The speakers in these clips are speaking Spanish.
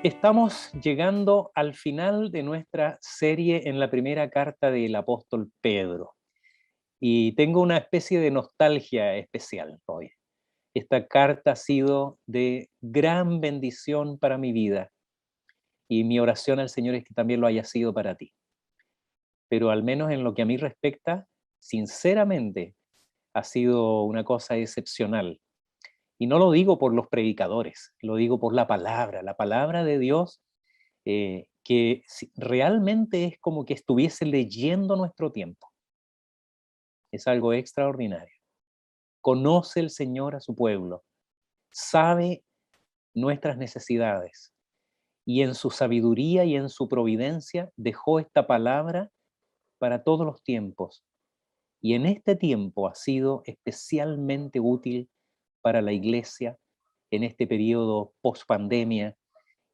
Estamos llegando al final de nuestra serie en la primera carta del apóstol Pedro y tengo una especie de nostalgia especial hoy. Esta carta ha sido de gran bendición para mi vida y mi oración al Señor es que también lo haya sido para ti. Pero al menos en lo que a mí respecta, sinceramente, ha sido una cosa excepcional. Y no lo digo por los predicadores, lo digo por la palabra de Dios que realmente es como que estuviese leyendo nuestro tiempo. Es algo extraordinario. Conoce el Señor a su pueblo, sabe nuestras necesidades y en su sabiduría y en su providencia dejó esta palabra para todos los tiempos. Y en este tiempo ha sido especialmente útil para la iglesia en este periodo post-pandemia.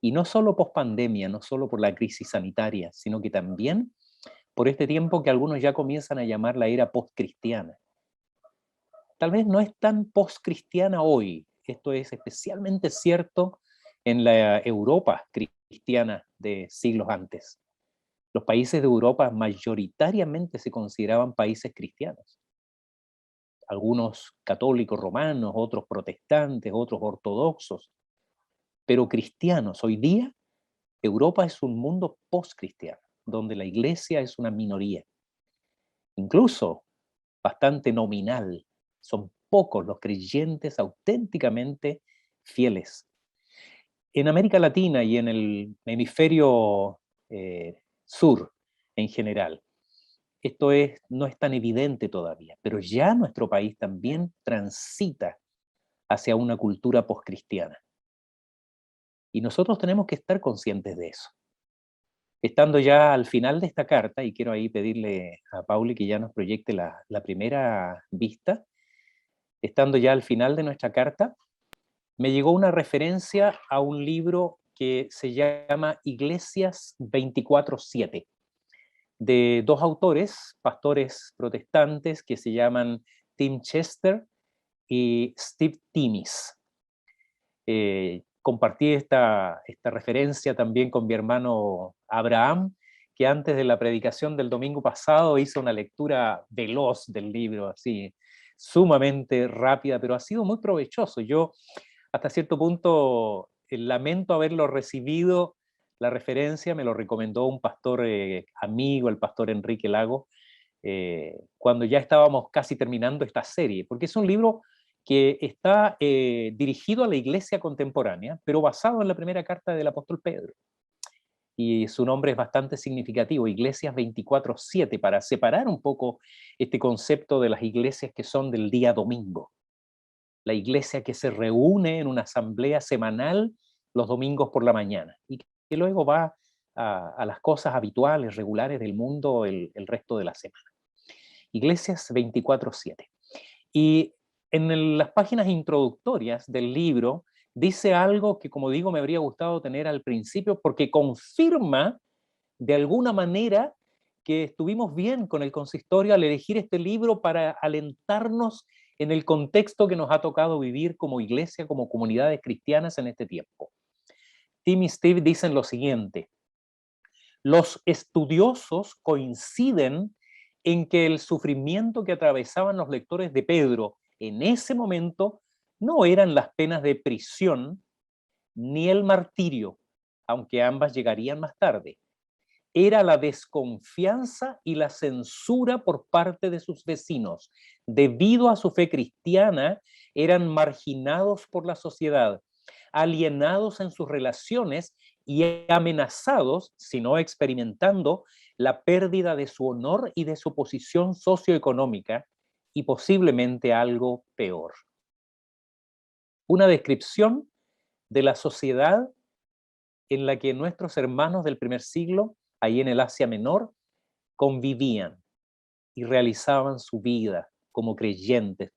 Y no solo post-pandemia, no solo por la crisis sanitaria, sino que también por este tiempo que algunos ya comienzan a llamar la era post-cristiana. Tal vez no es tan post-cristiana hoy, esto es especialmente cierto en la Europa cristiana de siglos antes. Los países de Europa mayoritariamente se consideraban países cristianos. Algunos católicos romanos, otros protestantes, otros ortodoxos, pero cristianos. Hoy día Europa es un mundo post-cristiano, donde la iglesia es una minoría, incluso bastante nominal. Son pocos los creyentes auténticamente fieles. En América Latina y en el hemisferio sur en general, no es tan evidente todavía, pero ya nuestro país también transita hacia una cultura postcristiana. Y nosotros tenemos que estar conscientes de eso. Estando ya al final de esta carta, y quiero ahí pedirle a Pauli que ya nos proyecte la primera vista, estando ya al final de nuestra carta, me llegó una referencia a un libro que se llama Iglesias 24/7, de dos autores, pastores protestantes, que se llaman Tim Chester y Steve Timmis. Compartí esta referencia también con mi hermano Abraham, que antes de la predicación del domingo pasado hizo una lectura veloz del libro, así, sumamente rápida, pero ha sido muy provechoso. Yo, hasta cierto punto, lamento haberlo recibido, la referencia me lo recomendó un pastor amigo, el pastor Enrique Lago, cuando ya estábamos casi terminando esta serie, porque es un libro que está dirigido a la iglesia contemporánea, pero basado en la primera carta del apóstol Pedro. Y su nombre es bastante significativo, Iglesias 24/7, para separar un poco este concepto de las iglesias que son del día domingo. La iglesia que se reúne en una asamblea semanal los domingos por la mañana y que luego va a las cosas habituales, regulares del mundo el resto de la semana. Iglesias 24/7. Y en las páginas introductorias del libro dice algo que, como digo, me habría gustado tener al principio porque confirma de alguna manera que estuvimos bien con el consistorio al elegir este libro para alentarnos en el contexto que nos ha tocado vivir como iglesia, como comunidades cristianas en este tiempo. Tim y Steve dicen lo siguiente: los estudiosos coinciden en que el sufrimiento que atravesaban los lectores de Pedro en ese momento no eran las penas de prisión ni el martirio, aunque ambas llegarían más tarde. Era la desconfianza y la censura por parte de sus vecinos. Debido a su fe cristiana, eran marginados por la sociedad, alienados en sus relaciones y amenazados, si no experimentando, la pérdida de su honor y de su posición socioeconómica y posiblemente algo peor. Una descripción de la sociedad en la que nuestros hermanos del primer siglo, ahí en el Asia Menor, convivían y realizaban su vida como creyentes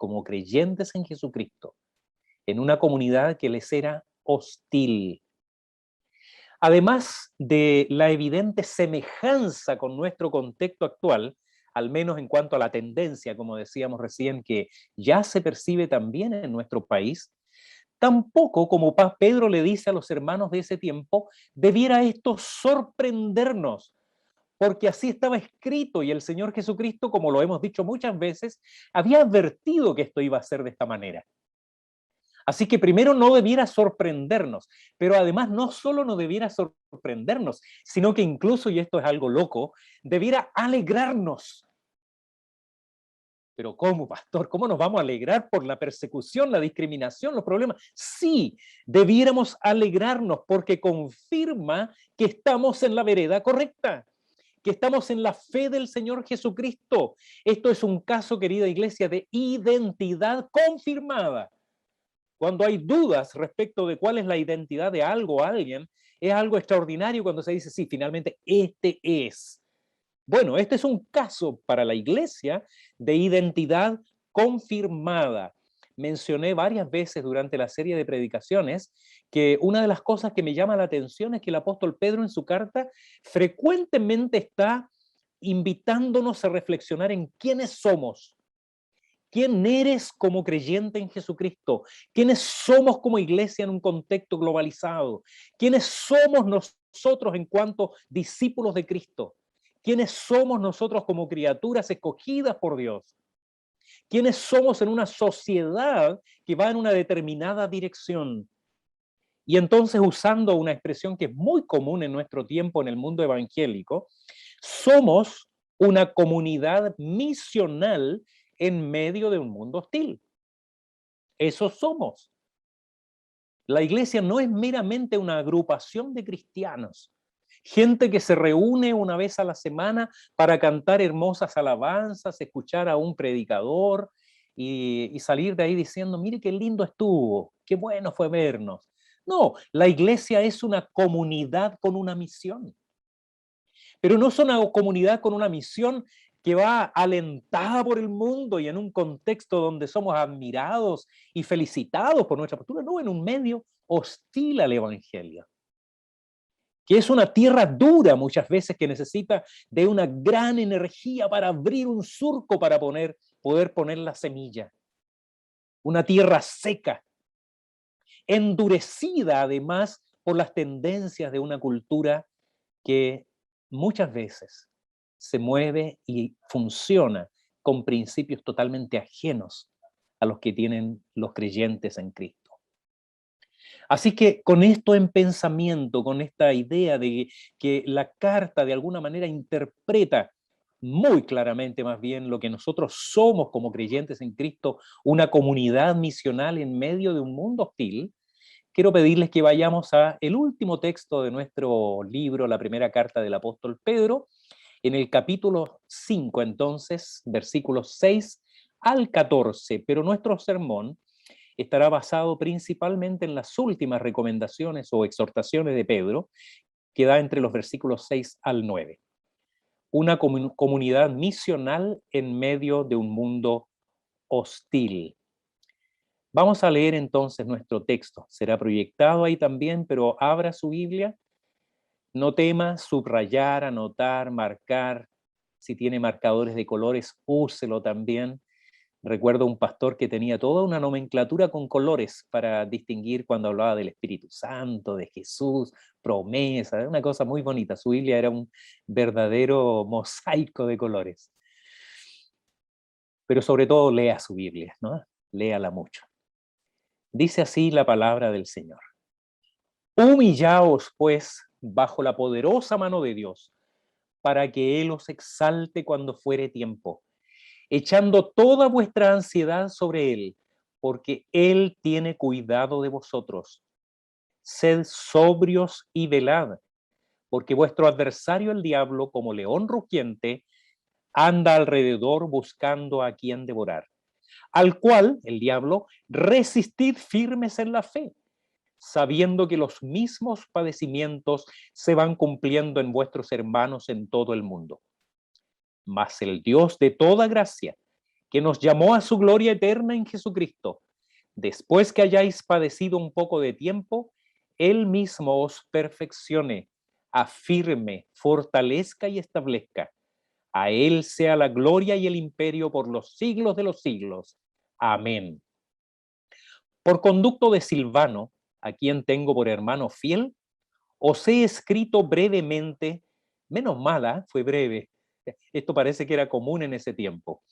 en Jesucristo, en una comunidad que les era hostil. Además de la evidente semejanza con nuestro contexto actual, al menos en cuanto a la tendencia, como decíamos recién, que ya se percibe también en nuestro país, Tampoco, como Pedro le dice a los hermanos de ese tiempo, debiera esto sorprendernos, porque así estaba escrito y el Señor Jesucristo, como lo hemos dicho muchas veces, había advertido que esto iba a ser de esta manera. Así que primero no debiera sorprendernos, pero además no solo no debiera sorprendernos, sino que incluso, y esto es algo loco, debiera alegrarnos. Pero ¿cómo, pastor? ¿Cómo nos vamos a alegrar por la persecución, la discriminación, los problemas? Sí, debiéramos alegrarnos porque confirma que estamos en la vereda correcta, que estamos en la fe del Señor Jesucristo. Esto es un caso, querida iglesia, de identidad confirmada. Cuando hay dudas respecto de cuál es la identidad de algo o alguien, es algo extraordinario cuando se dice, sí, finalmente este es. Bueno, este es un caso para la iglesia de identidad confirmada. Mencioné varias veces durante la serie de predicaciones que una de las cosas que me llama la atención es que el apóstol Pedro en su carta frecuentemente está invitándonos a reflexionar en quiénes somos. ¿Quién eres como creyente en Jesucristo? ¿Quiénes somos como iglesia en un contexto globalizado? ¿Quiénes somos nosotros en cuanto discípulos de Cristo? ¿Quiénes somos nosotros como criaturas escogidas por Dios? ¿Quiénes somos en una sociedad que va en una determinada dirección? Y entonces, usando una expresión que es muy común en nuestro tiempo en el mundo evangélico, somos una comunidad misional en medio de un mundo hostil. Eso somos. La iglesia no es meramente una agrupación de cristianos, gente que se reúne una vez a la semana para cantar hermosas alabanzas, escuchar a un predicador y salir de ahí diciendo, mire qué lindo estuvo, qué bueno fue vernos. No, la iglesia es una comunidad con una misión. Pero no es una comunidad con una misión que va alentada por el mundo y en un contexto donde somos admirados y felicitados por nuestra postura, no, en un medio hostil al evangelio, que es una tierra dura muchas veces que necesita de una gran energía para abrir un surco para poder poner la semilla. Una tierra seca, endurecida además por las tendencias de una cultura que muchas veces se mueve y funciona con principios totalmente ajenos a los que tienen los creyentes en Cristo. Así que con esto en pensamiento, con esta idea de que la carta de alguna manera interpreta muy claramente más bien lo que nosotros somos como creyentes en Cristo, una comunidad misional en medio de un mundo hostil, quiero pedirles que vayamos a el último texto de nuestro libro, la primera carta del apóstol Pedro, en el capítulo 5, entonces, versículos 6 al 14, pero nuestro sermón estará basado principalmente en las últimas recomendaciones o exhortaciones de Pedro, que da entre los versículos 6 al 9. Una comunidad misional en medio de un mundo hostil. Vamos a leer entonces nuestro texto. Será proyectado ahí también, pero abra su Biblia. No tema subrayar, anotar, marcar. Si tiene marcadores de colores, úselo también. Recuerdo un pastor que tenía toda una nomenclatura con colores para distinguir cuando hablaba del Espíritu Santo, de Jesús, promesa, una cosa muy bonita. Su Biblia era un verdadero mosaico de colores. Pero sobre todo lea su Biblia, ¿no? Léala mucho. Dice así la palabra del Señor. Humillaos, pues, bajo la poderosa mano de Dios, para que Él os exalte cuando fuere tiempo, echando toda vuestra ansiedad sobre Él, porque Él tiene cuidado de vosotros. Sed sobrios y velad, porque vuestro adversario el diablo, como león rugiente, anda alrededor buscando a quien devorar. Al cual, el diablo, resistid firmes en la fe, sabiendo que los mismos padecimientos se van cumpliendo en vuestros hermanos en todo el mundo. Mas el Dios de toda gracia, que nos llamó a su gloria eterna en Jesucristo, después que hayáis padecido un poco de tiempo, Él mismo os perfeccione, afirme, fortalezca y establezca. A Él sea la gloria y el imperio por los siglos de los siglos. Amén. Por conducto de Silvano, a quien tengo por hermano fiel, os he escrito brevemente, menos mala, fue breve, esto parece que era común en ese tiempo.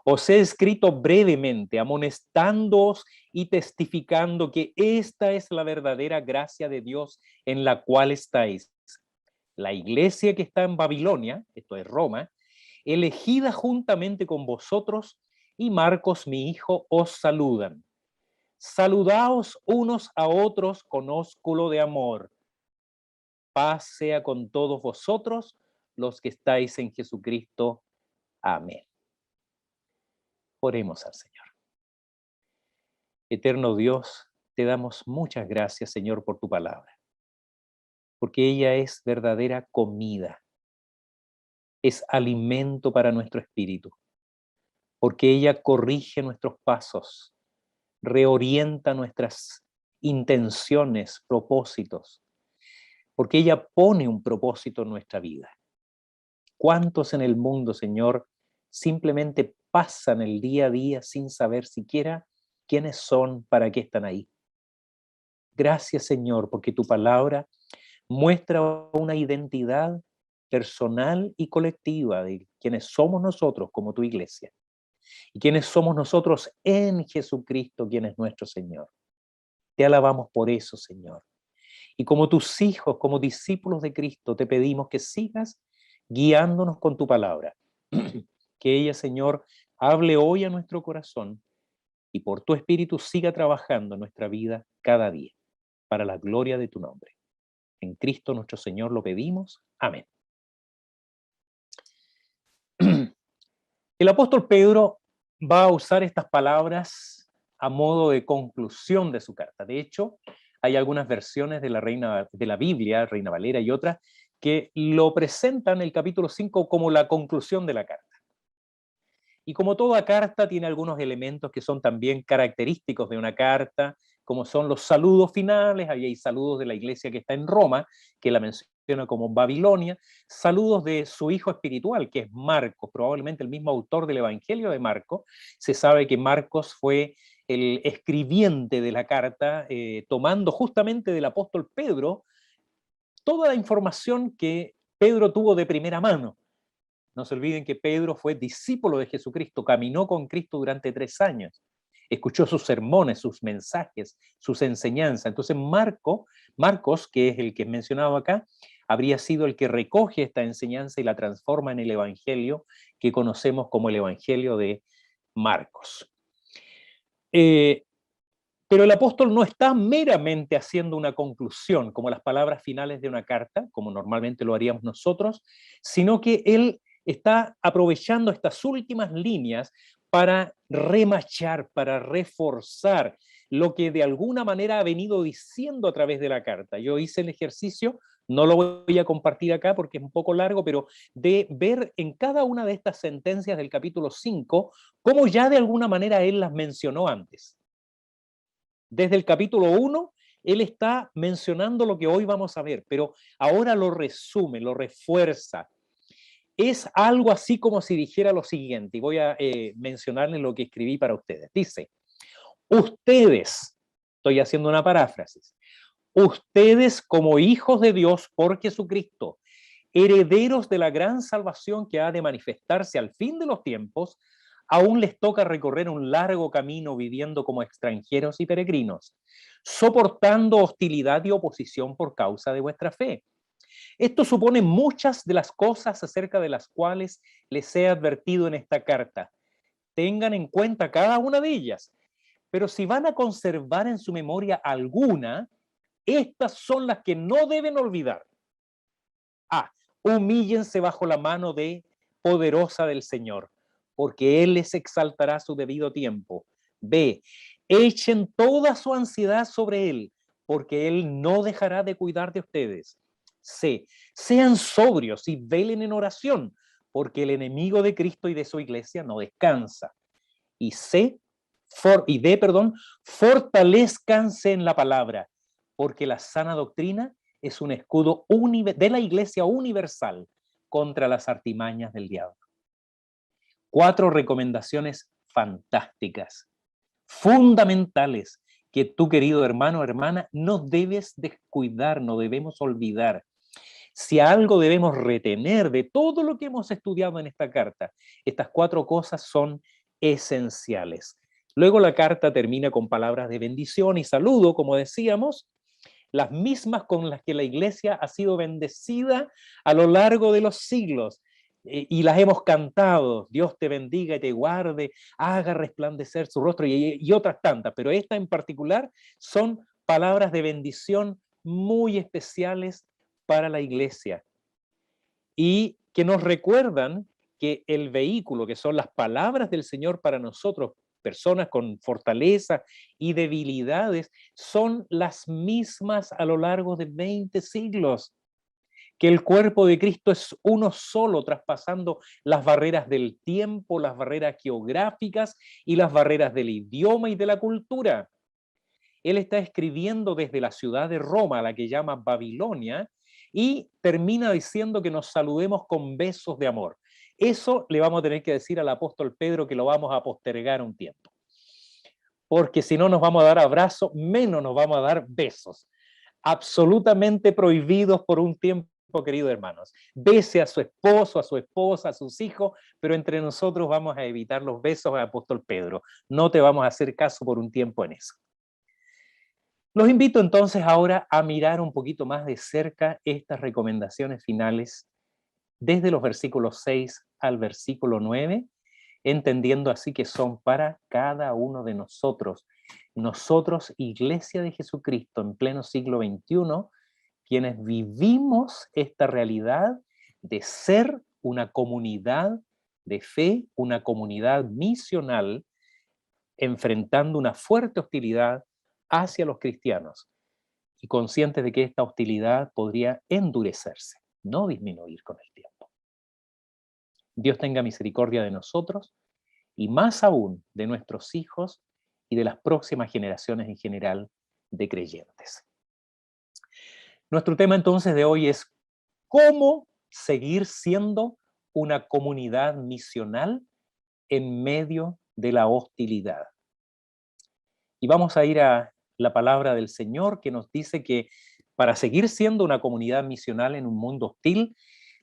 Os he escrito brevemente, amonestándoos y testificando que esta es la verdadera gracia de Dios en la cual estáis. La iglesia que está en Babilonia, esto es Roma, elegida juntamente con vosotros, y Marcos, mi hijo, os saludan. Saludaos unos a otros con ósculo de amor. Paz sea con todos vosotros, los que estáis en Jesucristo. Amén. Oremos al Señor. Eterno Dios, te damos muchas gracias, Señor, por tu palabra, porque ella es verdadera comida, es alimento para nuestro espíritu, porque ella corrige nuestros pasos, reorienta nuestras intenciones, propósitos, porque ella pone un propósito en nuestra vida. ¿Cuántos en el mundo, Señor, simplemente pasan el día a día sin saber siquiera quiénes son, para qué están ahí? Gracias, Señor, porque tu palabra muestra una identidad personal y colectiva de quienes somos nosotros como tu iglesia y quienes somos nosotros en Jesucristo, quien es nuestro Señor. Te alabamos por eso, Señor. Y como tus hijos, como discípulos de Cristo, te pedimos que sigas guiándonos con tu palabra. Que ella, Señor, hable hoy a nuestro corazón y por tu Espíritu siga trabajando en nuestra vida cada día, para la gloria de tu nombre. En Cristo nuestro Señor lo pedimos. Amén. El apóstol Pedro va a usar estas palabras a modo de conclusión de su carta. De hecho, hay algunas versiones de la Biblia, Reina Valera y otras, que lo presentan el capítulo 5 como la conclusión de la carta. Y como toda carta tiene algunos elementos que son también característicos de una carta, como son los saludos finales, ahí hay saludos de la iglesia que está en Roma, que la menciona como Babilonia, saludos de su hijo espiritual, que es Marcos, probablemente el mismo autor del Evangelio de Marcos. Se sabe que Marcos fue el escribiente de la carta, tomando justamente del apóstol Pedro toda la información que Pedro tuvo de primera mano. No se olviden que Pedro fue discípulo de Jesucristo, caminó con Cristo durante 3 años, escuchó sus sermones, sus mensajes, sus enseñanzas. Entonces Marcos, que es el que he mencionado acá, habría sido el que recoge esta enseñanza y la transforma en el Evangelio que conocemos como el Evangelio de Marcos. Pero el apóstol no está meramente haciendo una conclusión, como las palabras finales de una carta, como normalmente lo haríamos nosotros, sino que él está aprovechando estas últimas líneas para remachar, para reforzar lo que de alguna manera ha venido diciendo a través de la carta. Yo hice el ejercicio, no lo voy a compartir acá porque es un poco largo, pero de ver en cada una de estas sentencias del capítulo 5, cómo ya de alguna manera él las mencionó antes. Desde el capítulo 1, él está mencionando lo que hoy vamos a ver, pero ahora lo resume, lo refuerza. Es algo así como si dijera lo siguiente, y voy a mencionarles lo que escribí para ustedes. Dice, ustedes, estoy haciendo una paráfrasis, ustedes como hijos de Dios por Jesucristo, herederos de la gran salvación que ha de manifestarse al fin de los tiempos, aún les toca recorrer un largo camino viviendo como extranjeros y peregrinos, soportando hostilidad y oposición por causa de vuestra fe. Esto supone muchas de las cosas acerca de las cuales les he advertido en esta carta. Tengan en cuenta cada una de ellas, pero si van a conservar en su memoria alguna, estas son las que no deben olvidar. A. Humíllense bajo la mano poderosa del Señor, porque Él les exaltará a su debido tiempo. B. Echen toda su ansiedad sobre Él, porque Él no dejará de cuidar de ustedes. C. Sean sobrios y velen en oración, porque el enemigo de Cristo y de su iglesia no descansa. Y D, fortalezcanse en la palabra, porque la sana doctrina es un escudo de la iglesia universal contra las artimañas del diablo. 4 recomendaciones fantásticas, fundamentales, que tú, querido hermano o hermana, no debes descuidar, no debemos olvidar. Si algo debemos retener de todo lo que hemos estudiado en esta carta, estas 4 cosas son esenciales. Luego la carta termina con palabras de bendición y saludo, como decíamos, las mismas con las que la iglesia ha sido bendecida a lo largo de los siglos. Y las hemos cantado: Dios te bendiga y te guarde, haga resplandecer su rostro, y otras tantas, pero esta en particular son palabras de bendición muy especiales para la iglesia, y que nos recuerdan que el vehículo, que son las palabras del Señor para nosotros, personas con fortaleza y debilidades, son las mismas a lo largo de 20 siglos. Que el cuerpo de Cristo es uno solo, traspasando las barreras del tiempo, las barreras geográficas y las barreras del idioma y de la cultura. Él está escribiendo desde la ciudad de Roma, la que llama Babilonia, y termina diciendo que nos saludemos con besos de amor. Eso le vamos a tener que decir al apóstol Pedro, que lo vamos a postergar un tiempo. Porque si no nos vamos a dar abrazos, menos nos vamos a dar besos. Absolutamente prohibidos por un tiempo, queridos hermanos. Bese a su esposo, a su esposa, a sus hijos, pero entre nosotros vamos a evitar los besos al apóstol Pedro. No te vamos a hacer caso por un tiempo en eso. Los invito entonces ahora a mirar un poquito más de cerca estas recomendaciones finales desde los versículos 6 al versículo 9, entendiendo así que son para cada uno de nosotros. Nosotros, Iglesia de Jesucristo, en pleno siglo XXI, quienes vivimos esta realidad de ser una comunidad de fe, una comunidad misional, enfrentando una fuerte hostilidad hacia los cristianos, y conscientes de que esta hostilidad podría endurecerse, no disminuir con el tiempo. Dios tenga misericordia de nosotros, y más aún de nuestros hijos y de las próximas generaciones en general de creyentes. Nuestro tema entonces de hoy es cómo seguir siendo una comunidad misional en medio de la hostilidad. Y vamos a ir a la palabra del Señor, que nos dice que para seguir siendo una comunidad misional en un mundo hostil,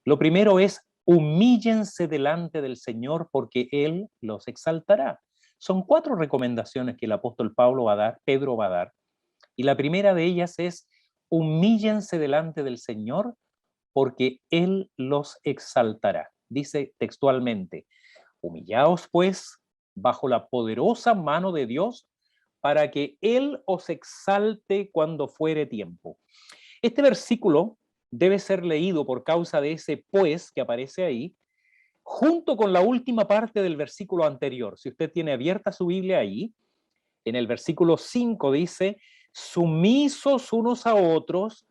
lo primero es: humíllense delante del Señor, porque Él los exaltará. Son 4 recomendaciones que el apóstol Pedro va a dar, y la primera de ellas es: humíllense delante del Señor, porque Él los exaltará. Dice textualmente: humillaos pues bajo la poderosa mano de Dios, para que Él os exalte cuando fuere tiempo. Este versículo debe ser leído por causa de ese pues que aparece ahí, junto con la última parte del versículo anterior. Si usted tiene abierta su Biblia ahí, en el versículo 5 dice: sumisos unos a otros,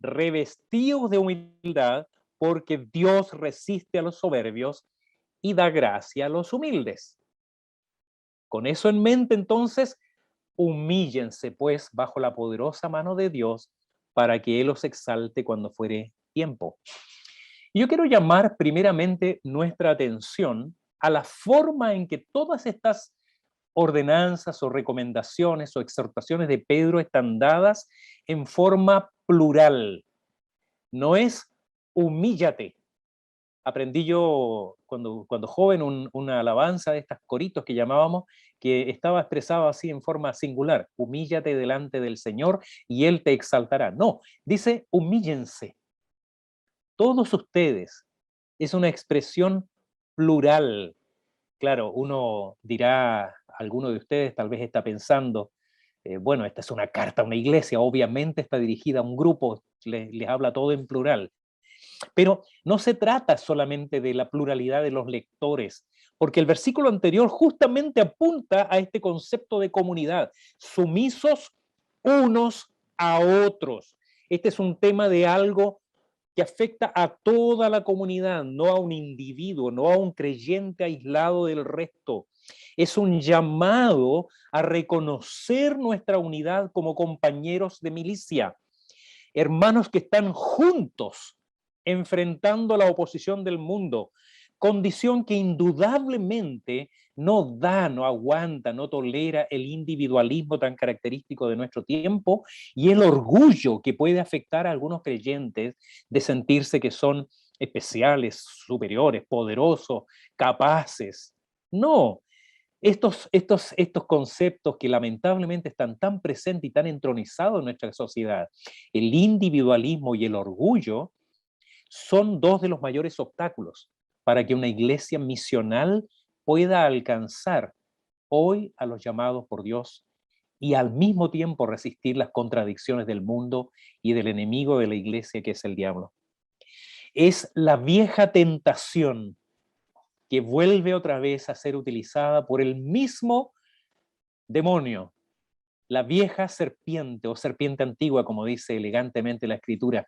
revestidos de humildad, porque Dios resiste a los soberbios y da gracia a los humildes. Con eso en mente, entonces, humíllense pues bajo la poderosa mano de Dios, para que Él os exalte cuando fuere tiempo. Y yo quiero llamar primeramente nuestra atención a la forma en que todas estas ordenanzas o recomendaciones o exhortaciones de Pedro están dadas en forma plural. No es humíllate. Aprendí yo cuando joven una alabanza de estas coritos que llamábamos, que estaba expresado así en forma singular: humíllate delante del Señor y Él te exaltará. No, dice humíllense. Todos ustedes. Es una expresión plural. Claro, uno dirá, alguno de ustedes tal vez está pensando, bueno, esta es una carta a una iglesia, obviamente está dirigida a un grupo, les habla todo en plural. Pero no se trata solamente de la pluralidad de los lectores, porque el versículo anterior justamente apunta a este concepto de comunidad: sumisos unos a otros. Este es un tema de algo que afecta a toda la comunidad, no a un individuo, no a un creyente aislado del resto. Es un llamado a reconocer nuestra unidad como compañeros de milicia, hermanos que están juntos enfrentando la oposición del mundo, condición que indudablemente no da, no aguanta, no tolera el individualismo tan característico de nuestro tiempo y el orgullo que puede afectar a algunos creyentes de sentirse que son especiales, superiores, poderosos, capaces. No, estos conceptos que lamentablemente están tan presentes y tan entronizados en nuestra sociedad, el individualismo y el orgullo, son dos de los mayores obstáculos para que una iglesia misional pueda alcanzar hoy a los llamados por Dios y al mismo tiempo resistir las contradicciones del mundo y del enemigo de la iglesia que es el diablo. Es la vieja tentación que vuelve otra vez a ser utilizada por el mismo demonio, la vieja serpiente o serpiente antigua, como dice elegantemente la escritura.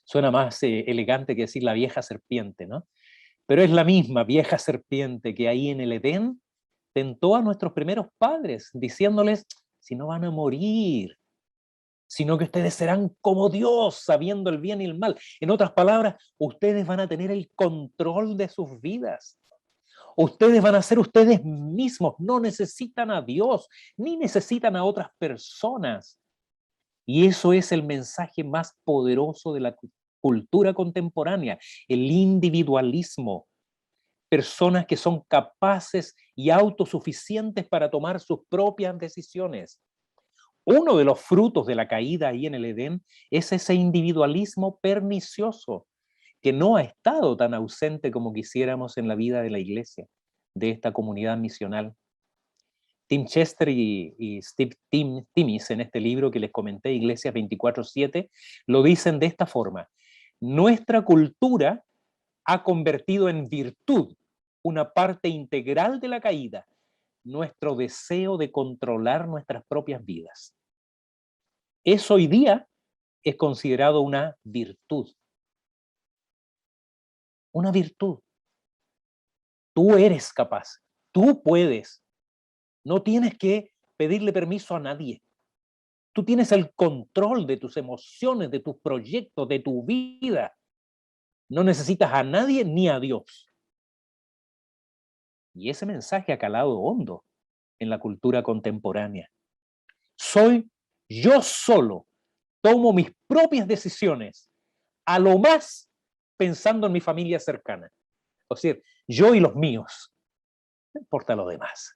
Suena más elegante que decir la vieja serpiente, ¿no? Pero es la misma vieja serpiente que ahí en el Edén tentó a nuestros primeros padres, diciéndoles, si no van a morir, sino que ustedes serán como Dios, sabiendo el bien y el mal. En otras palabras, ustedes van a tener el control de sus vidas. Ustedes van a ser ustedes mismos, no necesitan a Dios, ni necesitan a otras personas. Y eso es el mensaje más poderoso de la cultura contemporánea, el individualismo. Personas que son capaces y autosuficientes para tomar sus propias decisiones. Uno de los frutos de la caída ahí en el Edén es ese individualismo pernicioso, que no ha estado tan ausente como quisiéramos en la vida de la iglesia, de esta comunidad misional. Tim Chester y Steve Timmis, en este libro que les comenté, Iglesias 24/7, lo dicen de esta forma: nuestra cultura ha convertido en virtud una parte integral de la caída, nuestro deseo de controlar nuestras propias vidas. Eso hoy día es considerado una virtud. Una virtud. Tú eres capaz, tú puedes. No tienes que pedirle permiso a nadie. Tú tienes el control de tus emociones, de tus proyectos, de tu vida. No necesitas a nadie ni a Dios. Y ese mensaje ha calado hondo en la cultura contemporánea. Soy yo solo, tomo mis propias decisiones, a lo más pensando en mi familia cercana. O sea, yo y los míos, no importa lo demás.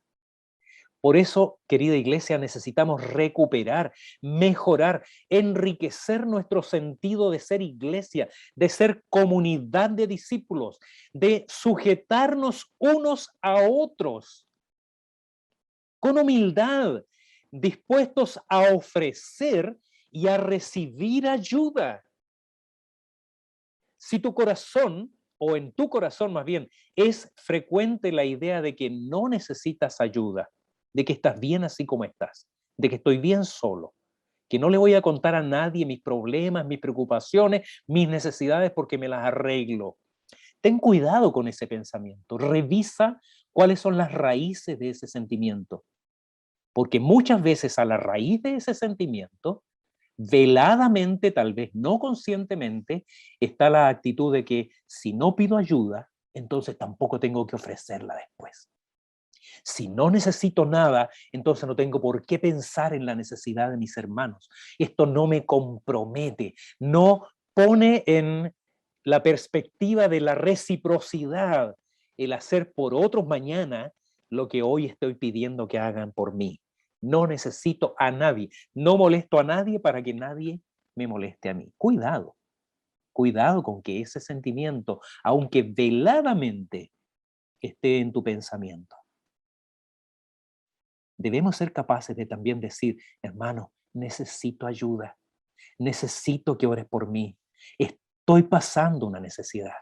Por eso, querida iglesia, necesitamos recuperar, mejorar, enriquecer nuestro sentido de ser iglesia, de ser comunidad de discípulos, de sujetarnos unos a otros con humildad, dispuestos a ofrecer y a recibir ayuda. Si tu corazón, o en tu corazón más bien, es frecuente la idea de que no necesitas ayuda, de que estás bien así como estás, de que estoy bien solo, que no le voy a contar a nadie mis problemas, mis preocupaciones, mis necesidades porque me las arreglo. Ten cuidado con ese pensamiento, revisa cuáles son las raíces de ese sentimiento, porque muchas veces a la raíz de ese sentimiento, veladamente, tal vez no conscientemente, está la actitud de que si no pido ayuda, entonces tampoco tengo que ofrecerla después. Si no necesito nada, entonces no tengo por qué pensar en la necesidad de mis hermanos. Esto no me compromete, no pone en la perspectiva de la reciprocidad el hacer por otros mañana lo que hoy estoy pidiendo que hagan por mí. No necesito a nadie, no molesto a nadie para que nadie me moleste a mí. Cuidado, cuidado con que ese sentimiento, aunque veladamente esté en tu pensamiento, debemos ser capaces de también decir, hermano, necesito ayuda, necesito que ores por mí, estoy pasando una necesidad,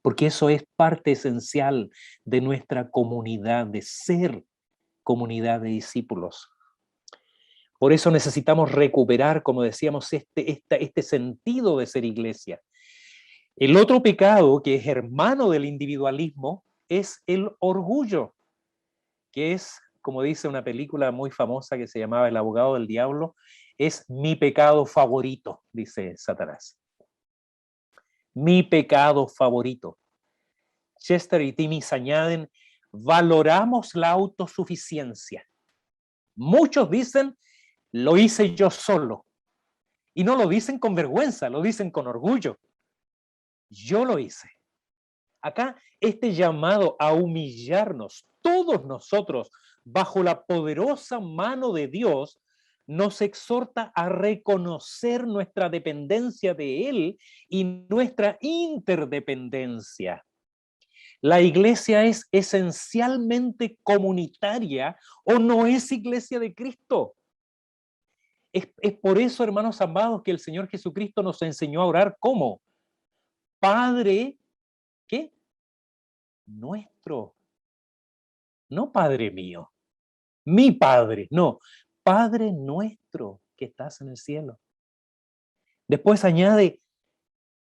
porque eso es parte esencial de nuestra comunidad, de ser comunidad de discípulos. Por eso necesitamos recuperar, como decíamos, este sentido de ser iglesia. El otro pecado que es hermano del individualismo es el orgullo, que es, como dice una película muy famosa que se llamaba El abogado del diablo, es mi pecado favorito, dice Satanás. Mi pecado favorito. Chester y Timmis añaden, valoramos la autosuficiencia. Muchos dicen, lo hice yo solo. Y no lo dicen con vergüenza, lo dicen con orgullo. Yo lo hice. Acá este llamado a humillarnos, todos nosotros, bajo la poderosa mano de Dios, nos exhorta a reconocer nuestra dependencia de Él y nuestra interdependencia. ¿La iglesia es esencialmente comunitaria o no es iglesia de Cristo? Es por eso, hermanos amados, que el Señor Jesucristo nos enseñó a orar ¿cómo? Padre, ¿qué? Nuestro. No Padre mío, mi Padre, no. Padre nuestro que estás en el cielo. Después añade,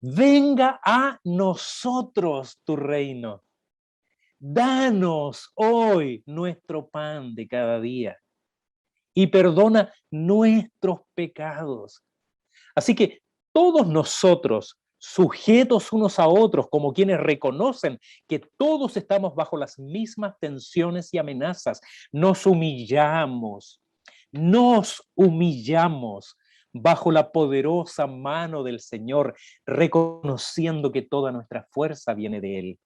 venga a nosotros tu reino. Danos hoy nuestro pan de cada día y perdona nuestros pecados. Así que todos nosotros, sujetos unos a otros, como quienes reconocen que todos estamos bajo las mismas tensiones y amenazas, nos humillamos bajo la poderosa mano del Señor, reconociendo que toda nuestra fuerza viene de Él.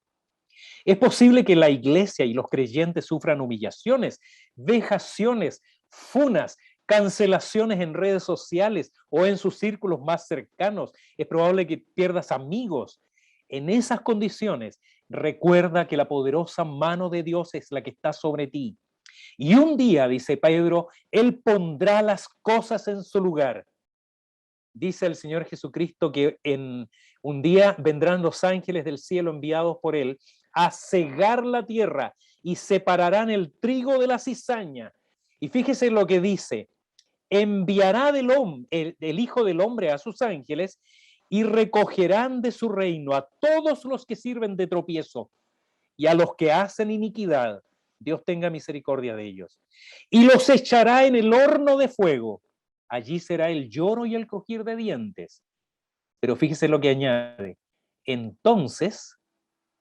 Es posible que la iglesia y los creyentes sufran humillaciones, vejaciones, funas, cancelaciones en redes sociales o en sus círculos más cercanos. Es probable que pierdas amigos. En esas condiciones, recuerda que la poderosa mano de Dios es la que está sobre ti. Y un día, dice Pedro, Él pondrá las cosas en su lugar. Dice el Señor Jesucristo que en un día vendrán los ángeles del cielo enviados por Él a cegar la tierra y separarán el trigo de la cizaña. Y fíjese lo que dice, enviará el Hijo del Hombre a sus ángeles y recogerán de su reino a todos los que sirven de tropiezo y a los que hacen iniquidad. Dios tenga misericordia de ellos. Y los echará en el horno de fuego. Allí será el lloro y el crujir de dientes. Pero fíjese lo que añade. Entonces,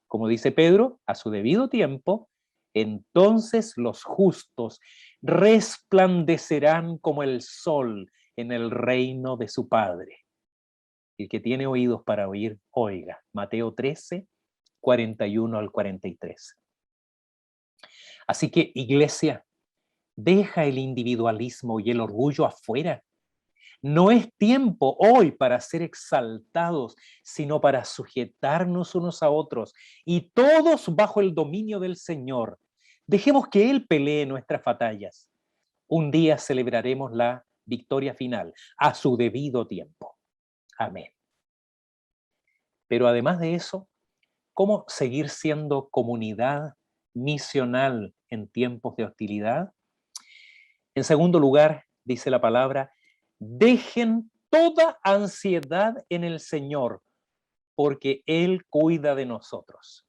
como dice Pedro, a su debido tiempo, entonces los justos resplandecerán como el sol en el reino de su Padre. El que tiene oídos para oír, oiga. Mateo 13, 41 al 43. Así que, iglesia, deja el individualismo y el orgullo afuera. No es tiempo hoy para ser exaltados, sino para sujetarnos unos a otros y todos bajo el dominio del Señor. Dejemos que Él pelee nuestras batallas. Un día celebraremos la victoria final a su debido tiempo. Amén. Pero además de eso, ¿cómo seguir siendo comunidad misional en tiempos de hostilidad? En segundo lugar, dice la palabra, dejen toda ansiedad en el Señor, porque Él cuida de nosotros.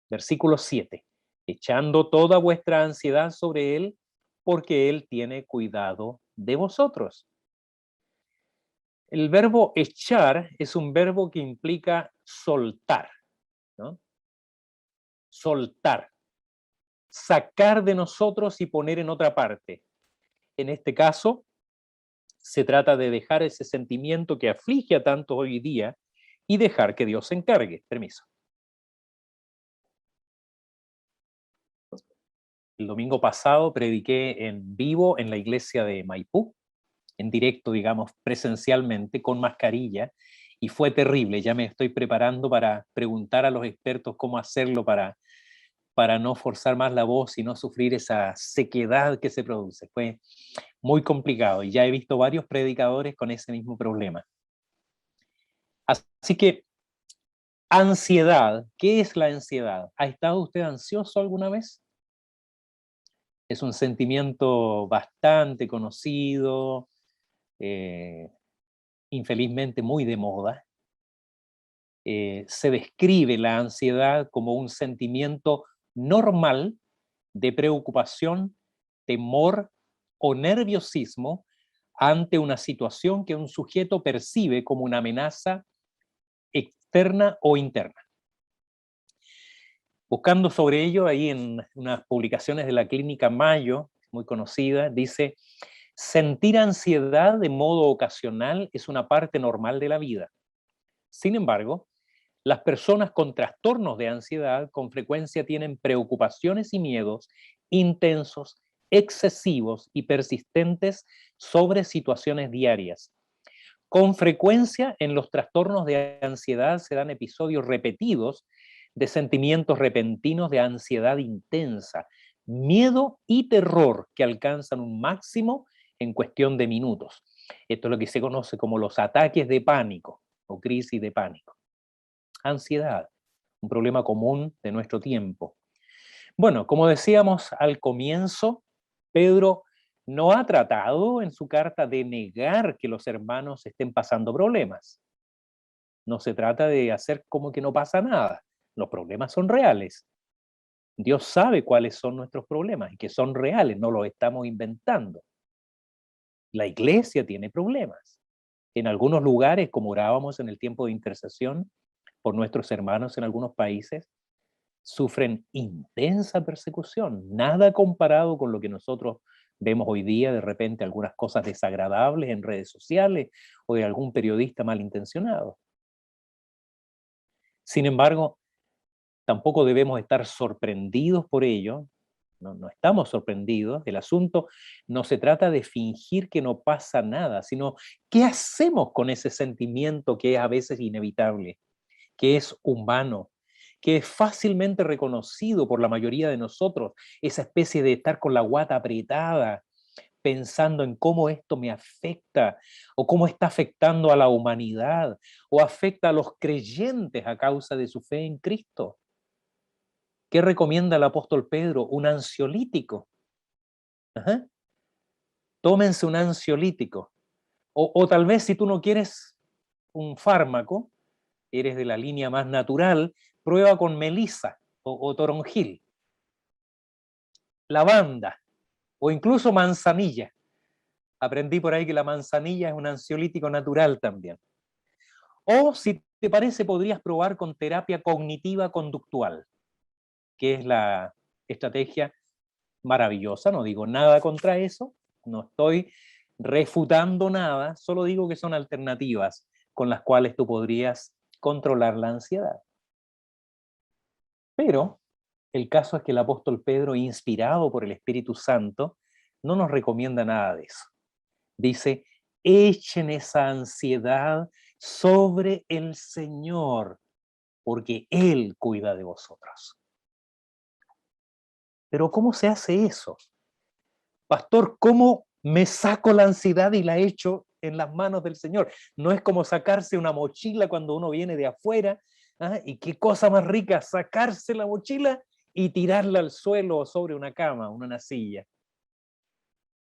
Versículo 7. Echando toda vuestra ansiedad sobre Él, porque Él tiene cuidado de vosotros. El verbo echar es un verbo que implica soltar, ¿no? Soltar, sacar de nosotros y poner en otra parte. En este caso, se trata de dejar ese sentimiento que aflige a tantos hoy día y dejar que Dios se encargue. Permiso. El domingo pasado prediqué en vivo en la iglesia de Maipú, en directo, digamos, presencialmente, con mascarilla, y fue terrible. Ya me estoy preparando para preguntar a los expertos cómo hacerlo para no forzar más la voz y no sufrir esa sequedad que se produce. Fue muy complicado y ya he visto varios predicadores con ese mismo problema. Así que, ansiedad, ¿qué es la ansiedad? ¿Ha estado usted ansioso alguna vez? Es un sentimiento bastante conocido, infelizmente muy de moda. Se describe la ansiedad como un sentimiento normal de preocupación, temor o nerviosismo ante una situación que un sujeto percibe como una amenaza externa o interna. Buscando sobre ello, ahí en unas publicaciones de la Clínica Mayo, muy conocida, dice: sentir ansiedad de modo ocasional es una parte normal de la vida. Sin embargo, las personas con trastornos de ansiedad con frecuencia tienen preocupaciones y miedos intensos, excesivos y persistentes sobre situaciones diarias. Con frecuencia en los trastornos de ansiedad se dan episodios repetidos de sentimientos repentinos de ansiedad intensa, miedo y terror que alcanzan un máximo en cuestión de minutos. Esto es lo que se conoce como los ataques de pánico o crisis de pánico. Ansiedad, un problema común de nuestro tiempo. Bueno, como decíamos al comienzo, Pedro no ha tratado en su carta de negar que los hermanos estén pasando problemas. No se trata de hacer como que no pasa nada. Los problemas son reales. Dios sabe cuáles son nuestros problemas y que son reales, no los estamos inventando. La iglesia tiene problemas. En algunos lugares, como orábamos en el tiempo de intercesión por nuestros hermanos en algunos países, sufren intensa persecución, nada comparado con lo que nosotros vemos hoy día, de repente algunas cosas desagradables en redes sociales o de algún periodista malintencionado. Sin embargo, tampoco debemos estar sorprendidos por ello, no estamos sorprendidos. El asunto no se trata de fingir que no pasa nada, sino qué hacemos con ese sentimiento que es a veces inevitable, que es humano, que es fácilmente reconocido por la mayoría de nosotros, esa especie de estar con la guata apretada, pensando en cómo esto me afecta, o cómo está afectando a la humanidad, o afecta a los creyentes a causa de su fe en Cristo. ¿Qué recomienda el apóstol Pedro? Un ansiolítico. Ajá. Tómense un ansiolítico. O tal vez si tú no quieres un fármaco, eres de la línea más natural, prueba con melisa o toronjil, lavanda o incluso manzanilla. Aprendí por ahí que la manzanilla es un ansiolítico natural también. O si te parece, podrías probar con terapia cognitiva conductual, que es la estrategia maravillosa. No digo nada contra eso, no estoy refutando nada, solo digo que son alternativas con las cuales tú podrías controlar la ansiedad. Pero el caso es que el apóstol Pedro, inspirado por el Espíritu Santo, no nos recomienda nada de eso. Dice: echen esa ansiedad sobre el Señor, porque Él cuida de vosotros. Pero ¿cómo se hace eso? Pastor, ¿cómo me saco la ansiedad y la echo en las manos del Señor? No es como sacarse una mochila cuando uno viene de afuera, ¿ah? Y qué cosa más rica, sacarse la mochila y tirarla al suelo o sobre una cama, una silla.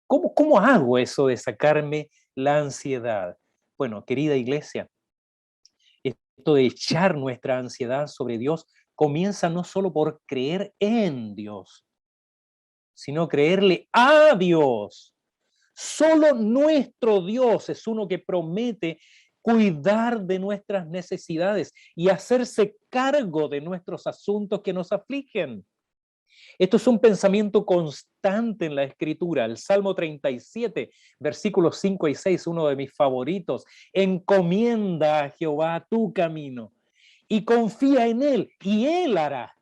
¿Cómo hago eso de sacarme la ansiedad? Bueno, querida iglesia, esto de echar nuestra ansiedad sobre Dios comienza no solo por creer en Dios, sino creerle a Dios. Solo nuestro Dios es uno que promete cuidar de nuestras necesidades y hacerse cargo de nuestros asuntos que nos afligen. Esto es un pensamiento constante en la Escritura. El Salmo 37, versículos 5 y 6, uno de mis favoritos. Encomienda a Jehová tu camino y confía en Él, y Él hará.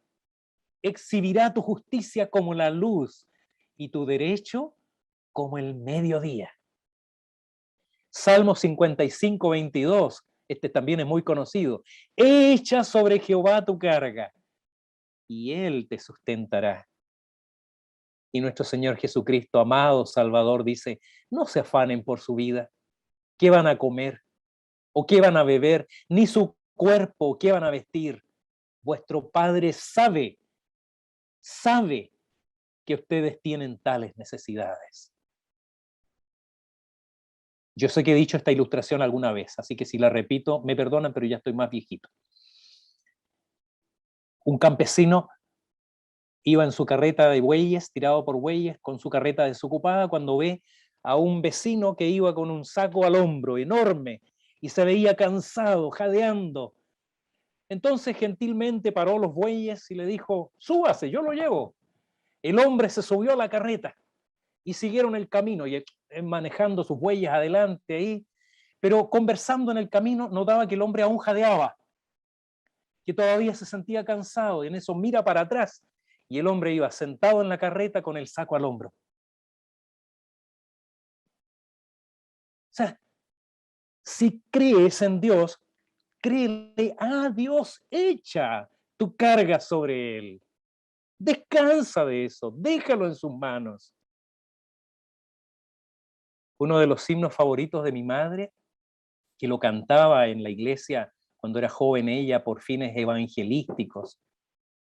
Exhibirá tu justicia como la luz y tu derecho como el mediodía. Salmo 55, 22, este también es muy conocido. Echa sobre Jehová tu carga y Él te sustentará. Y nuestro Señor Jesucristo, amado Salvador, dice: no se afanen por su vida, qué van a comer o qué van a beber, ni su cuerpo, qué van a vestir. Vuestro Padre sabe que ustedes tienen tales necesidades. Yo sé que he dicho esta ilustración alguna vez, así que si la repito, me perdonan, pero ya estoy más viejito. Un campesino iba en su carreta de bueyes, tirado por bueyes, con su carreta desocupada, cuando ve a un vecino que iba con un saco al hombro enorme y se veía cansado, jadeando. Entonces gentilmente paró los bueyes y le dijo, súbase, yo lo llevo. El hombre se subió a la carreta y siguieron el camino, y manejando sus bueyes adelante ahí, pero conversando en el camino notaba que el hombre aún jadeaba, que todavía se sentía cansado, y en eso mira para atrás, y el hombre iba sentado en la carreta con el saco al hombro. O sea, si crees en Dios, créele a Dios, echa tu carga sobre Él. Descansa de eso, déjalo en sus manos. Uno de los himnos favoritos de mi madre, que lo cantaba en la iglesia cuando era joven ella por fines evangelísticos,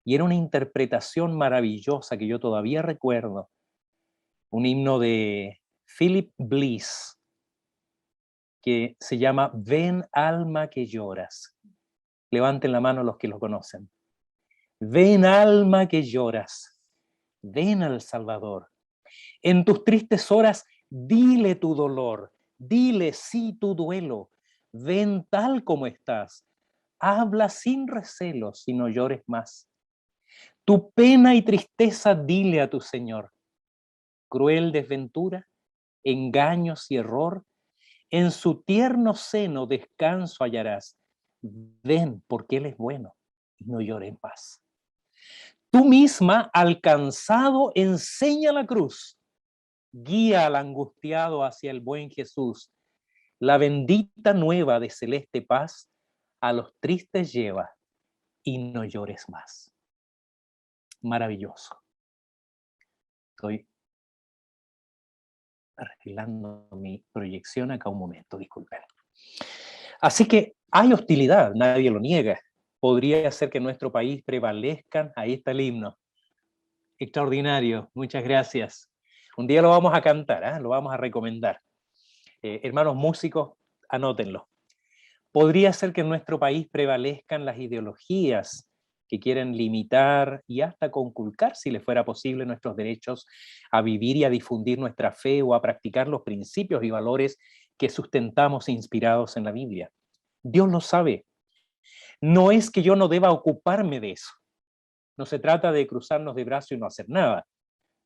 y era una interpretación maravillosa que yo todavía recuerdo, un himno de Philip Bliss, que se llama Ven alma que lloras. Levanten la mano los que lo conocen. Ven alma que lloras, ven al Salvador. En tus tristes horas, dile tu dolor, dile sí tu duelo. Ven tal como estás, habla sin recelos y no llores más. Tu pena y tristeza dile a tu Señor. Cruel desventura, engaños y error, en su tierno seno descanso hallarás. Ven porque Él es bueno y no llore en paz. Tú misma, alcanzado, enseña la cruz, guía al angustiado hacia el buen Jesús. La bendita nueva de celeste paz a los tristes lleva y no llores más. Maravilloso. Estoy arreglando mi proyección acá un momento, disculpen. Así que hay hostilidad, nadie lo niega. Podría ser que en nuestro país prevalezcan, ahí está el himno. Extraordinario, muchas gracias. Un día lo vamos a cantar, ¿eh? Lo vamos a recomendar. Hermanos músicos, anótenlo. Podría ser que en nuestro país prevalezcan las ideologías que quieren limitar y hasta conculcar, si les fuera posible, nuestros derechos a vivir y a difundir nuestra fe o a practicar los principios y valores que sustentamos inspirados en la Biblia. Dios lo sabe. No es que yo no deba ocuparme de eso. No se trata de cruzarnos de brazos y no hacer nada.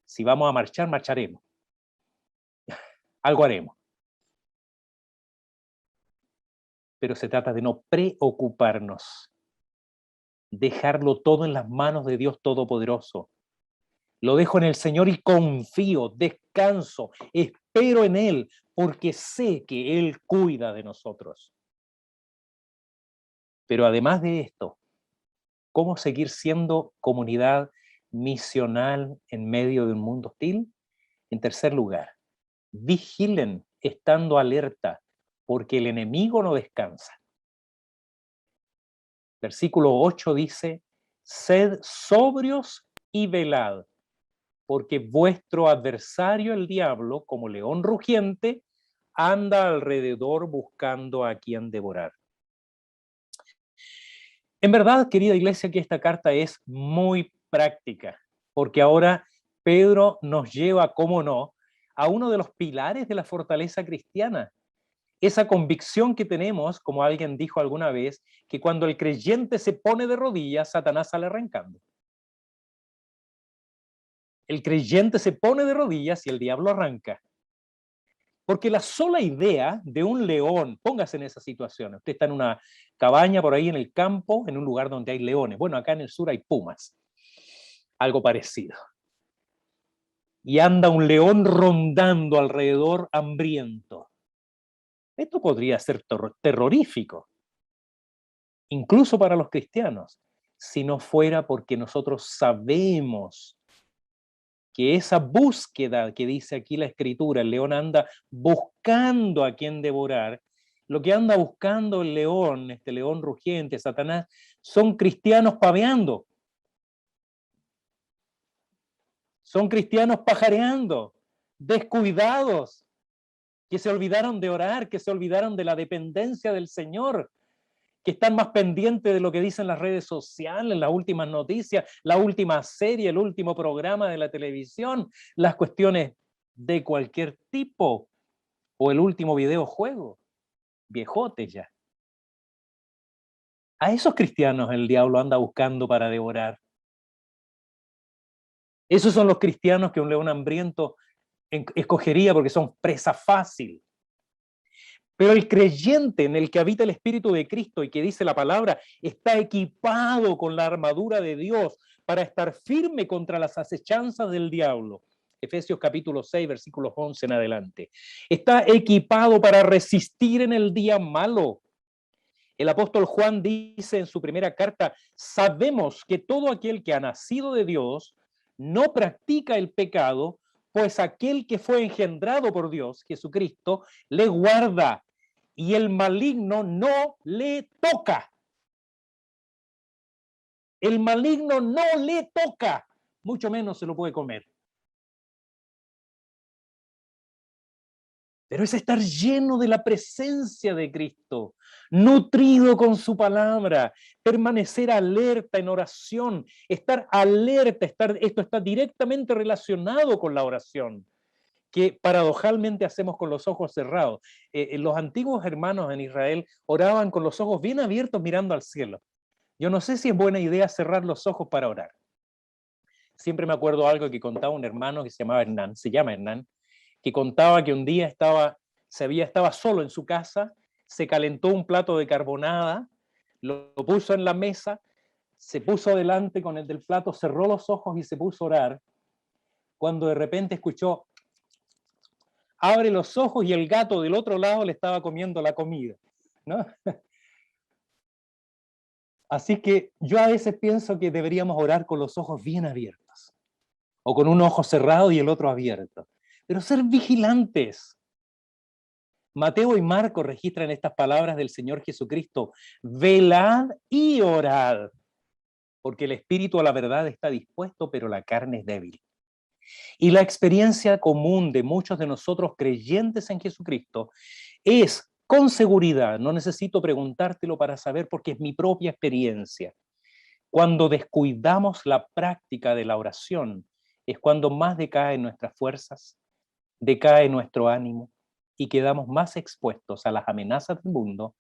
Si vamos a marchar, marcharemos. Algo haremos. Pero se trata de no preocuparnos, dejarlo todo en las manos de Dios Todopoderoso. Lo dejo en el Señor y confío, descanso, espero en Él, porque sé que Él cuida de nosotros. Pero además de esto, ¿cómo seguir siendo comunidad misional en medio de un mundo hostil? En tercer lugar, vigilen estando alerta, porque el enemigo no descansa. Versículo 8 dice, sed sobrios y velad, porque vuestro adversario el diablo, como león rugiente, anda alrededor buscando a quien devorar. En verdad, querida iglesia, que esta carta es muy práctica, porque ahora Pedro nos lleva, cómo no, a uno de los pilares de la fortaleza cristiana. Esa convicción que tenemos, como alguien dijo alguna vez, que cuando el creyente se pone de rodillas, Satanás sale arrancando. El creyente se pone de rodillas y el diablo arranca. Porque la sola idea de un león, póngase en esa situación, usted está en una cabaña por ahí en el campo, en un lugar donde hay leones. Bueno, acá en el sur hay pumas, algo parecido. Y anda un león rondando alrededor hambriento. Esto podría ser terrorífico, incluso para los cristianos, si no fuera porque nosotros sabemos que esa búsqueda que dice aquí la escritura, el león anda buscando a quien devorar, lo que anda buscando el león, este león rugiente, Satanás, son cristianos paveando, son cristianos pajareando, descuidados, que se olvidaron de orar, que se olvidaron de la dependencia del Señor, que están más pendientes de lo que dicen las redes sociales, las últimas noticias, la última serie, el último programa de la televisión, las cuestiones de cualquier tipo, o el último videojuego, viejote ya. A esos cristianos el diablo anda buscando para devorar. Esos son los cristianos que un león hambriento escogería porque son presa fácil. Pero el creyente en el que habita el Espíritu de Cristo y que dice la palabra, está equipado con la armadura de Dios para estar firme contra las acechanzas del diablo. Efesios capítulo 6, versículos 11 en adelante. Está equipado para resistir en el día malo. El apóstol Juan dice en su primera carta, sabemos que todo aquel que ha nacido de Dios no practica el pecado, pues aquel que fue engendrado por Dios, Jesucristo, le guarda y el maligno no le toca. El maligno no le toca, mucho menos se lo puede comer. Pero es estar lleno de la presencia de Cristo, nutrido con su palabra, permanecer alerta en oración, estar alerta, esto está directamente relacionado con la oración, que paradojalmente hacemos con los ojos cerrados. Los antiguos hermanos en Israel oraban con los ojos bien abiertos mirando al cielo. Yo no sé si es buena idea cerrar los ojos para orar. Siempre me acuerdo algo que contaba un hermano que se llama Hernán, que contaba que un día estaba solo en su casa, se calentó un plato de carbonada, lo puso en la mesa, se puso delante con el del plato, cerró los ojos y se puso a orar, cuando de repente escuchó, abre los ojos y el gato del otro lado le estaba comiendo la comida, ¿no? Así que yo a veces pienso que deberíamos orar con los ojos bien abiertos, o con un ojo cerrado y el otro abierto, pero ser vigilantes. Mateo y Marcos registran estas palabras del Señor Jesucristo, velad y orad, porque el espíritu a la verdad está dispuesto, pero la carne es débil. Y la experiencia común de muchos de nosotros creyentes en Jesucristo es, con seguridad, no necesito preguntártelo para saber porque es mi propia experiencia, cuando descuidamos la práctica de la oración, es cuando más decaen nuestras fuerzas, decae nuestro ánimo y quedamos más expuestos a las amenazas del mundo,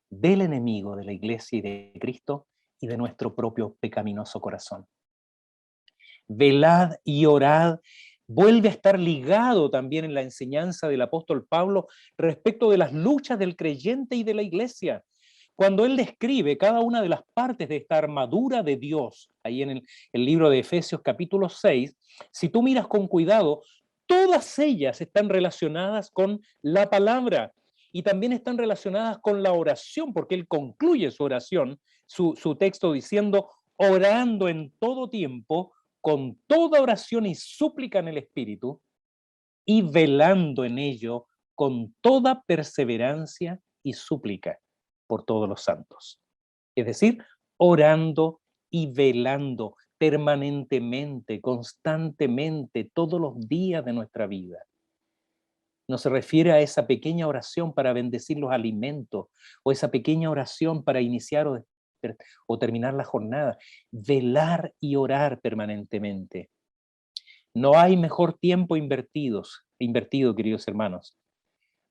del enemigo de la iglesia y de Cristo y de nuestro propio pecaminoso corazón. Velad y orad vuelve a estar ligado también en la enseñanza del apóstol Pablo respecto de las luchas del creyente y de la iglesia. Cuando él describe cada una de las partes de esta armadura de Dios, ahí en el libro de Efesios capítulo 6, si tú miras con cuidado, todas ellas están relacionadas con la palabra y también están relacionadas con la oración, porque él concluye su oración, su texto diciendo, orando en todo tiempo, con toda oración y súplica en el Espíritu, y velando en ello con toda perseverancia y súplica por todos los santos. Es decir, orando y velando permanentemente, constantemente, todos los días de nuestra vida. No se refiere a esa pequeña oración para bendecir los alimentos o esa pequeña oración para iniciar o terminar la jornada. Velar y orar permanentemente. No hay mejor tiempo invertido, queridos hermanos,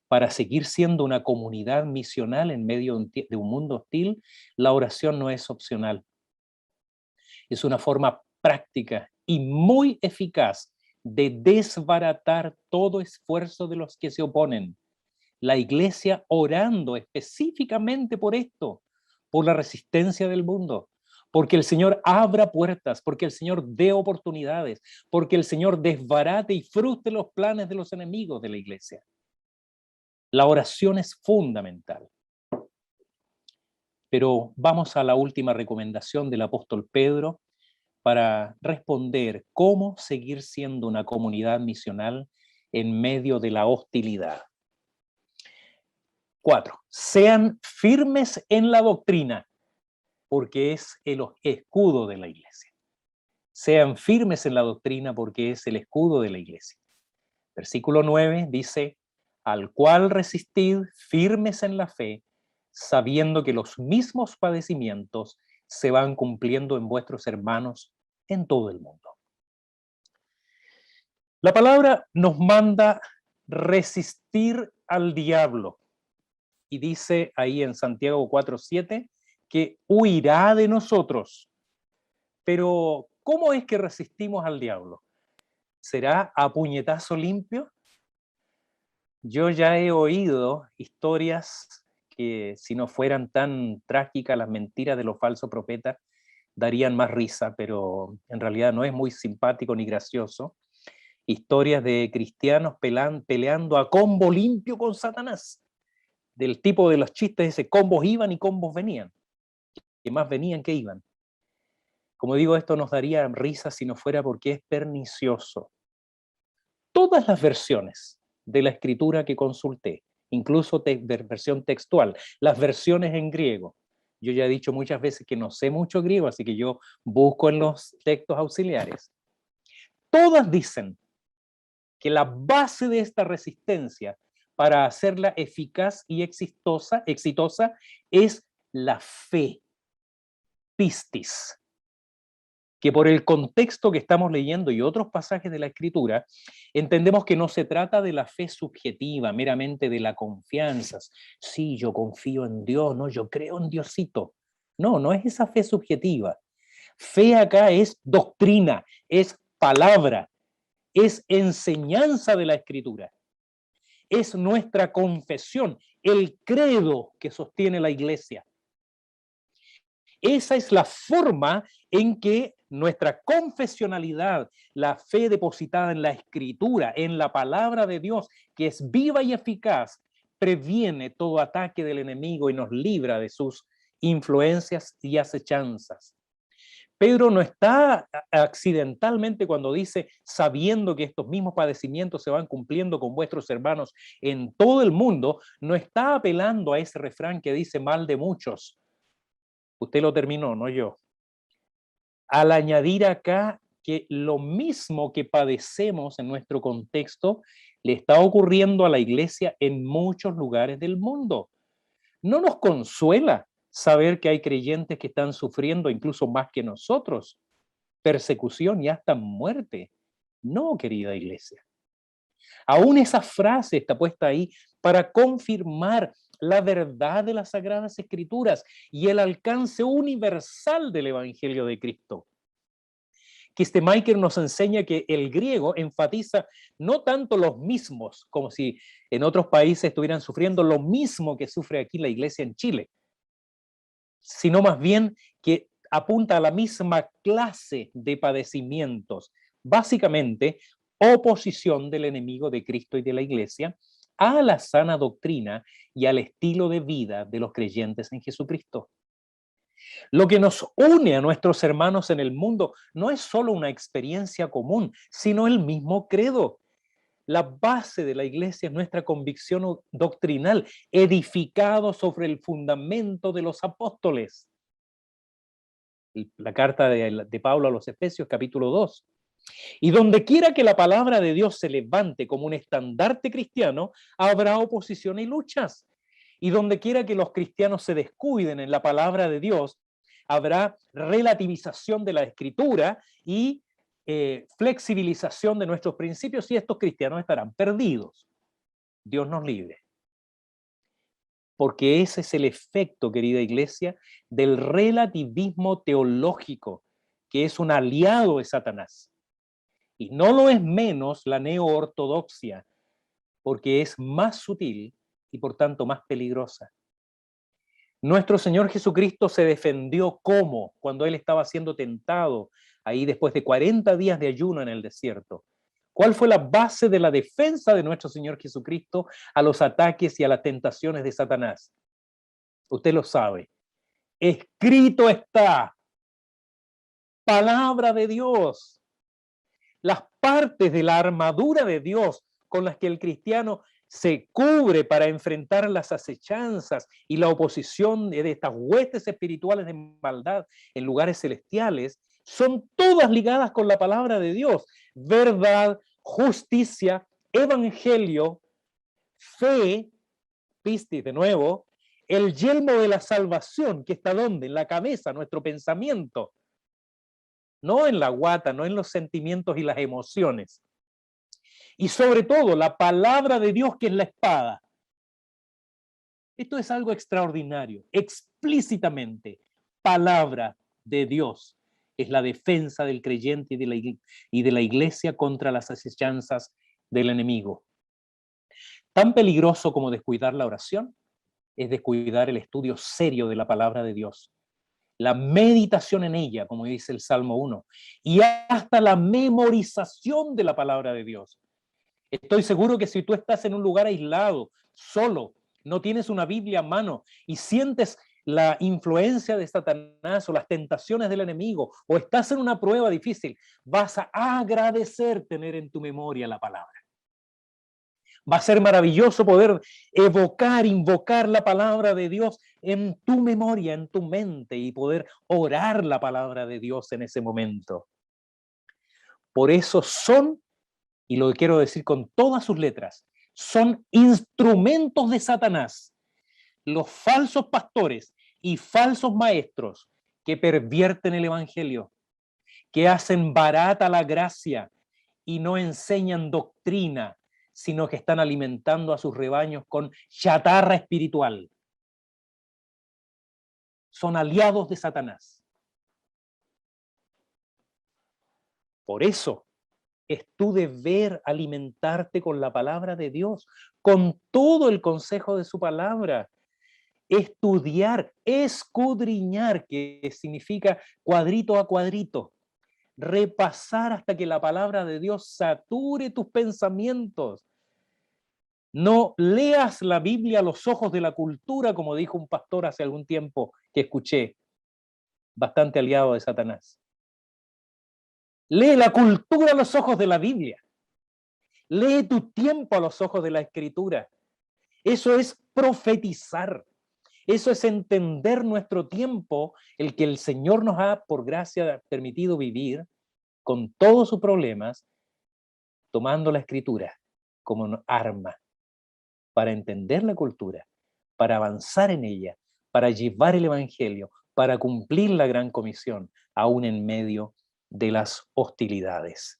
para seguir siendo una comunidad misional en medio de un mundo hostil. La oración no es opcional. Es una forma práctica y muy eficaz de desbaratar todo esfuerzo de los que se oponen. La iglesia orando específicamente por esto, por la resistencia del mundo, porque el Señor abra puertas, porque el Señor dé oportunidades, porque el Señor desbarate y frustre los planes de los enemigos de la iglesia. La oración es fundamental. Pero vamos a la última recomendación del apóstol Pedro para responder cómo seguir siendo una comunidad misional en medio de la hostilidad. 4. Sean firmes en la doctrina, porque es el escudo de la iglesia. Sean firmes en la doctrina, porque es el escudo de la iglesia. Versículo 9 dice, al cual resistid firmes en la fe, sabiendo que los mismos padecimientos se van cumpliendo en vuestros hermanos en todo el mundo. La palabra nos manda resistir al diablo. Y dice ahí en Santiago 4:7 que huirá de nosotros. Pero, ¿cómo es que resistimos al diablo? ¿Será a puñetazo limpio? Yo ya he oído historias que, si no fueran tan trágicas las mentiras de los falsos profetas, darían más risa, pero en realidad no es muy simpático ni gracioso. Historias de cristianos peleando a combo limpio con Satanás. Del tipo de los chistes, ese combos iban y combos venían. Que más venían que iban. Como digo, esto nos daría risa si no fuera porque es pernicioso. Todas las versiones de la escritura que consulté, incluso versión textual, las versiones en griego. Yo ya he dicho muchas veces que no sé mucho griego, así que yo busco en los textos auxiliares. Todas dicen que la base de esta resistencia para hacerla eficaz y exitosa es la fe, pistis, que por el contexto que estamos leyendo y otros pasajes de la Escritura, entendemos que no se trata de la fe subjetiva, meramente de la confianza. Sí, yo confío en Dios, no, yo creo en Diosito. No, no es esa fe subjetiva. Fe acá es doctrina, es palabra, es enseñanza de la Escritura. Es nuestra confesión, el credo que sostiene la Iglesia. Esa es la forma en que nuestra confesionalidad, la fe depositada en la Escritura, en la palabra de Dios, que es viva y eficaz, previene todo ataque del enemigo y nos libra de sus influencias y acechanzas. Pedro no está accidentalmente cuando dice, sabiendo que estos mismos padecimientos se van cumpliendo con vuestros hermanos en todo el mundo, no está apelando a ese refrán que dice mal de muchos. Usted lo terminó, no yo. Al añadir acá que lo mismo que padecemos en nuestro contexto le está ocurriendo a la iglesia en muchos lugares del mundo. No nos consuela saber que hay creyentes que están sufriendo incluso más que nosotros, persecución y hasta muerte. No, querida iglesia. Aún esa frase está puesta ahí para confirmar la verdad de las Sagradas Escrituras y el alcance universal del Evangelio de Cristo. Kistemaker nos enseña que el griego enfatiza no tanto los mismos, como si en otros países estuvieran sufriendo lo mismo que sufre aquí la iglesia en Chile, sino más bien que apunta a la misma clase de padecimientos, básicamente oposición del enemigo de Cristo y de la iglesia a la sana doctrina y al estilo de vida de los creyentes en Jesucristo. Lo que nos une a nuestros hermanos en el mundo no es solo una experiencia común, sino el mismo credo. La base de la iglesia es nuestra convicción doctrinal, edificado sobre el fundamento de los apóstoles. La carta de Pablo a los Efesios, capítulo 2. Y donde quiera que la palabra de Dios se levante como un estandarte cristiano, habrá oposición y luchas. Y donde quiera que los cristianos se descuiden en la palabra de Dios, habrá relativización de la escritura y flexibilización de nuestros principios y estos cristianos estarán perdidos. Dios nos libre. Porque ese es el efecto, querida iglesia, del relativismo teológico, que es un aliado de Satanás. Y no lo es menos la neo-ortodoxia, porque es más sutil y por tanto más peligrosa. Nuestro Señor Jesucristo se defendió ¿cómo? Cuando Él estaba siendo tentado ahí después de 40 días de ayuno en el desierto. ¿Cuál fue la base de la defensa de nuestro Señor Jesucristo a los ataques y a las tentaciones de Satanás? Usted lo sabe. Escrito está. Palabra de Dios. Las partes de la armadura de Dios con las que el cristiano se cubre para enfrentar las acechanzas y la oposición de estas huestes espirituales de maldad en lugares celestiales, son todas ligadas con la palabra de Dios. Verdad, justicia, evangelio, fe, pistis de nuevo, el yelmo de la salvación, que está ¿dónde? En la cabeza, nuestro pensamiento. No en la guata, no en los sentimientos y las emociones. Y sobre todo, la palabra de Dios, que es la espada. Esto es algo extraordinario, explícitamente, palabra de Dios. Es la defensa del creyente y de la iglesia contra las asechanzas del enemigo. Tan peligroso como descuidar la oración es descuidar el estudio serio de la palabra de Dios, la meditación en ella, como dice el Salmo 1, y hasta la memorización de la palabra de Dios. Estoy seguro que si tú estás en un lugar aislado, solo, no tienes una Biblia a mano y sientes la influencia de Satanás o las tentaciones del enemigo, o estás en una prueba difícil, vas a agradecer tener en tu memoria la palabra. Va a ser maravilloso poder evocar, invocar la palabra de Dios en tu memoria, en tu mente, y poder orar la palabra de Dios en ese momento. Por eso son, y lo quiero decir con todas sus letras, son instrumentos de Satanás, los falsos pastores y falsos maestros que pervierten el evangelio, que hacen barata la gracia y no enseñan doctrina, sino que están alimentando a sus rebaños con chatarra espiritual. Son aliados de Satanás. Por eso es tu deber alimentarte con la palabra de Dios, con todo el consejo de su palabra. Estudiar, escudriñar, que significa cuadrito a cuadrito. Repasar hasta que la palabra de Dios sature tus pensamientos. No leas la Biblia a los ojos de la cultura, como dijo un pastor hace algún tiempo que escuché, bastante aliado de Satanás. Lee la cultura a los ojos de la Biblia. Lee tu tiempo a los ojos de la Escritura. Eso es profetizar. Eso es entender nuestro tiempo, el que el Señor nos ha, por gracia, permitido vivir, con todos sus problemas, tomando la Escritura como arma para entender la cultura, para avanzar en ella, para llevar el Evangelio, para cumplir la gran comisión, aún en medio de las hostilidades.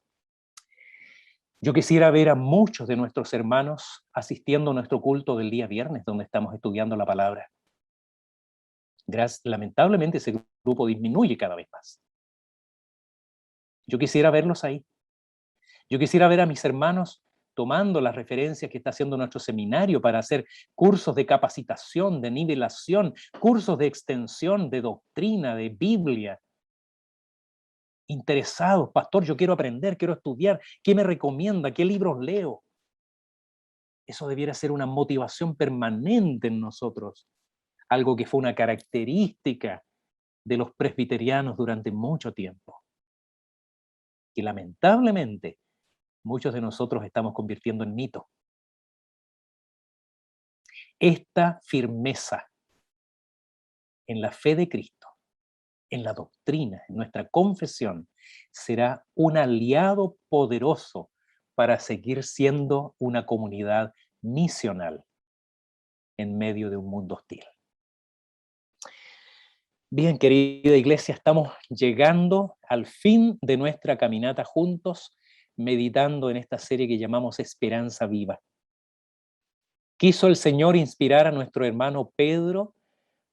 Yo quisiera ver a muchos de nuestros hermanos asistiendo a nuestro culto del día viernes, donde estamos estudiando la palabra. Lamentablemente ese grupo disminuye cada vez más. Yo quisiera verlos ahí. Yo quisiera ver a mis hermanos tomando las referencias que está haciendo nuestro seminario para hacer cursos de capacitación, de nivelación, cursos de extensión, de doctrina, de Biblia. Interesados, pastor, yo quiero aprender, quiero estudiar, ¿qué me recomienda? ¿Qué libros leo? Eso debiera ser una motivación permanente en nosotros, algo que fue una característica de los presbiterianos durante mucho tiempo, que lamentablemente muchos de nosotros estamos convirtiendo en mito. Esta firmeza en la fe de Cristo, en la doctrina, en nuestra confesión, será un aliado poderoso para seguir siendo una comunidad misional en medio de un mundo hostil. Bien, querida iglesia, estamos llegando al fin de nuestra caminata juntos, meditando en esta serie que llamamos Esperanza Viva. Quiso el Señor inspirar a nuestro hermano Pedro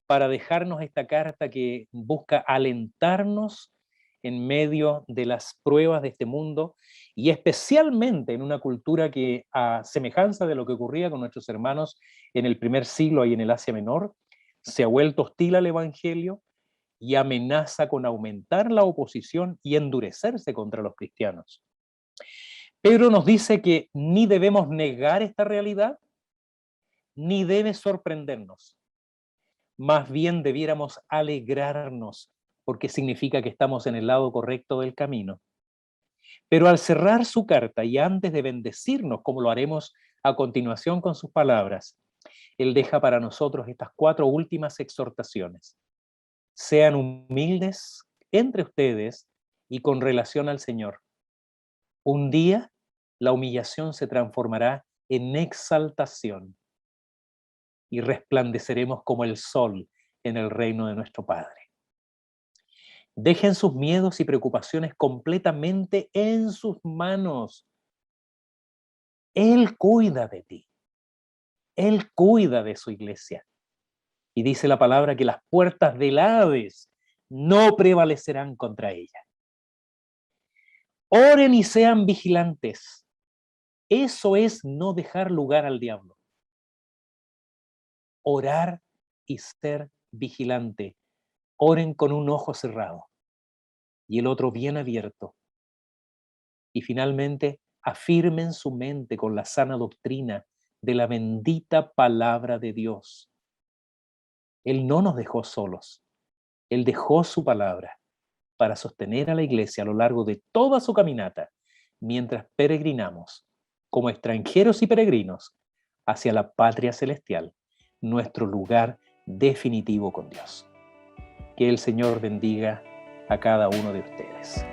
para dejarnos esta carta que busca alentarnos en medio de las pruebas de este mundo y especialmente en una cultura que, a semejanza de lo que ocurría con nuestros hermanos en el primer siglo ahí en el Asia Menor, se ha vuelto hostil al Evangelio y amenaza con aumentar la oposición y endurecerse contra los cristianos. Pedro nos dice que ni debemos negar esta realidad, ni debe sorprendernos. Más bien debiéramos alegrarnos, porque significa que estamos en el lado correcto del camino. Pero al cerrar su carta y antes de bendecirnos, como lo haremos a continuación con sus palabras, él deja para nosotros estas 4 últimas exhortaciones. Sean humildes entre ustedes y con relación al Señor. Un día la humillación se transformará en exaltación y resplandeceremos como el sol en el reino de nuestro Padre. Dejen sus miedos y preocupaciones completamente en sus manos. Él cuida de ti. Él cuida de su iglesia. Y dice la palabra que las puertas del Hades no prevalecerán contra ella. Oren y sean vigilantes. Eso es no dejar lugar al diablo. Orar y ser vigilante. Oren con un ojo cerrado y el otro bien abierto. Y finalmente, afirmen su mente con la sana doctrina de la bendita palabra de Dios. Él no nos dejó solos. Él dejó su palabra para sostener a la iglesia a lo largo de toda su caminata, mientras peregrinamos como extranjeros y peregrinos hacia la patria celestial, nuestro lugar definitivo con Dios. Que el Señor bendiga a cada uno de ustedes.